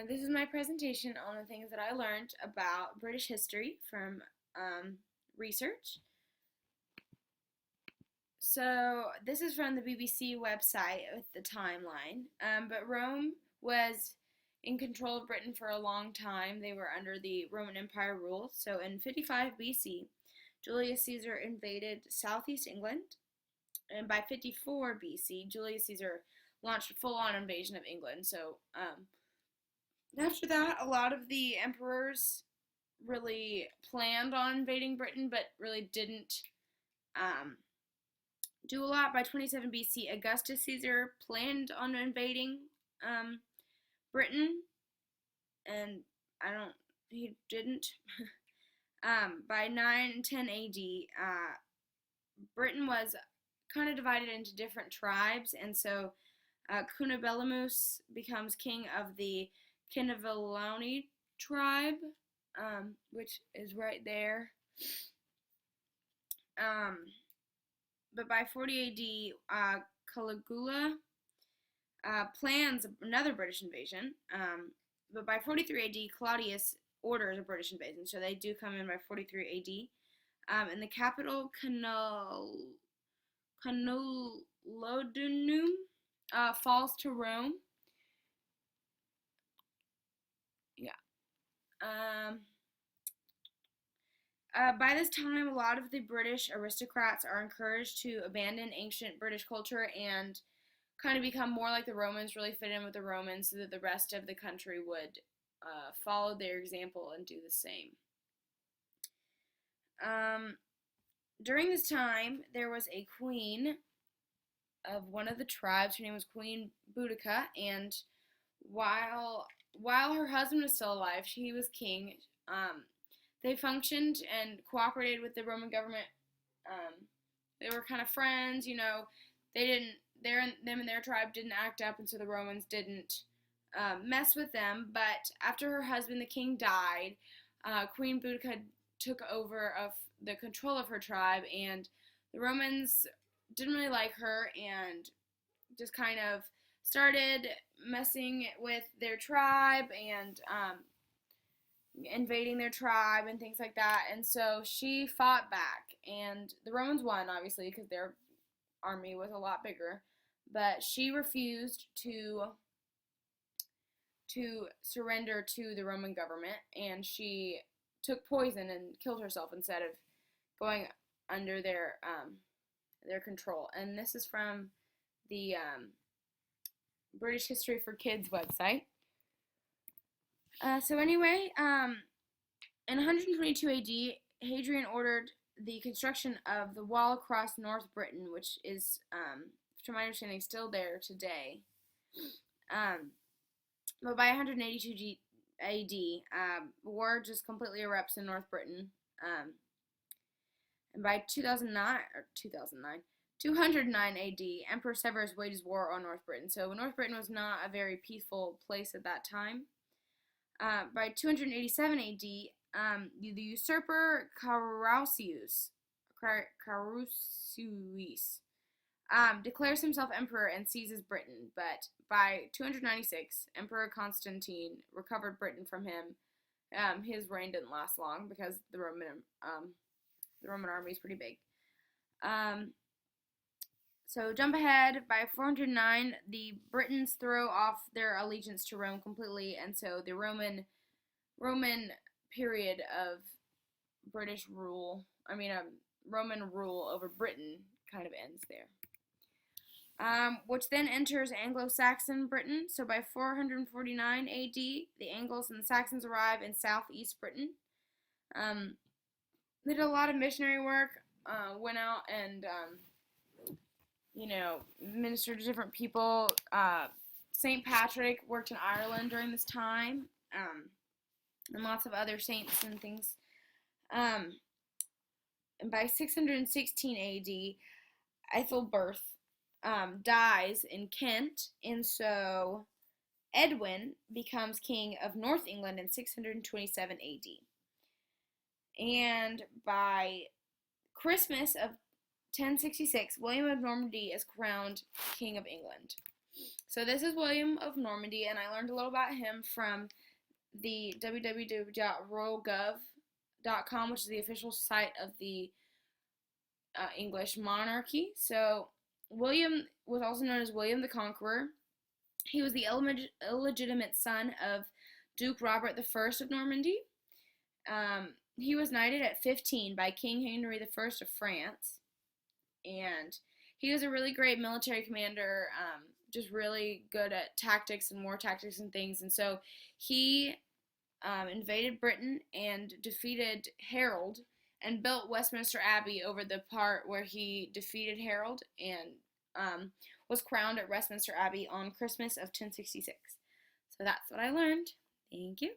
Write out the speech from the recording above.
This is my presentation on the things that I learned about British history from research. So this is from the BBC website with the timeline. But Rome was in control of Britain for a long time. They were under the Roman Empire rule. So in 55 BC, Julius Caesar invaded southeast England. And by 54 BC, Julius Caesar launched a full-on invasion of England. So after that, a lot of the emperors really planned on invading Britain, but really didn't do a lot. By 27 BC, Augustus Caesar planned on invading Britain, and he didn't. By 910 AD, Britain was kind of divided into different tribes, and so Cunobelimus becomes king of the Kineveloni tribe, which is right there. But by 40 AD, Caligula plans another British invasion. But by 43 AD, Claudius orders a British invasion, so they do come in by 43 AD. And the capital, Canolodunum, falls to Rome. By this time, a lot of the British aristocrats are encouraged to abandon ancient British culture and kind of become more like the Romans, really fit in with the Romans, so that the rest of the country would follow their example and do the same. During this time, there was a queen of one of the tribes. Her name was Queen Boudica, and while her husband was still alive, he was king. They functioned and cooperated with the Roman government. They were kind of friends, them and their tribe didn't act up, and so the Romans didn't mess with them. But after her husband, the king, died, Queen Boudica took over of the control of her tribe, and the Romans didn't really like her and just kind of started messing with their tribe and invading their tribe and things like that. And so she fought back, and the Romans won, obviously, because their army was a lot bigger. But she refused to surrender to the Roman government, and she took poison and killed herself instead of going under their control. And this is from the British History for Kids website. So anyway, in 122 AD, Hadrian ordered the construction of the wall across North Britain, which is, to my understanding, still there today. But by 182 AD, war just completely erupts in North Britain. And by 209 AD, Emperor Severus waged war on North Britain. So North Britain was not a very peaceful place at that time. By 287 AD, the usurper Carausius declares himself emperor and seizes Britain. But by 296, Emperor Constantine recovered Britain from him. His reign didn't last long because the Roman army is pretty big. So jump ahead. By 409, the Britons throw off their allegiance to Rome completely, and so the Roman period of Roman rule over Britain kind of ends there. Which then enters Anglo-Saxon Britain. So by 449 AD, the Angles and the Saxons arrive in southeast Britain. They did a lot of missionary work, went out and ministered to different people. St. Patrick worked in Ireland during this time, and lots of other saints and things. And by 616 AD, Ethelbert dies in Kent, and so Edwin becomes king of North England in 627 AD. And by Christmas of 1066, William of Normandy is crowned King of England. So this is William of Normandy, and I learned a little about him from the www.royalgov.com, which is the official site of the English monarchy. So William was also known as William the Conqueror. He was the illegitimate son of Duke Robert I of Normandy. He was knighted at 15 by King Henry I of France, and he was a really great military commander, just really good at tactics and war tactics and things. And so he invaded Britain and defeated Harold and built Westminster Abbey over the part where he defeated Harold, and was crowned at Westminster Abbey on Christmas of 1066. So that's what I learned. Thank you.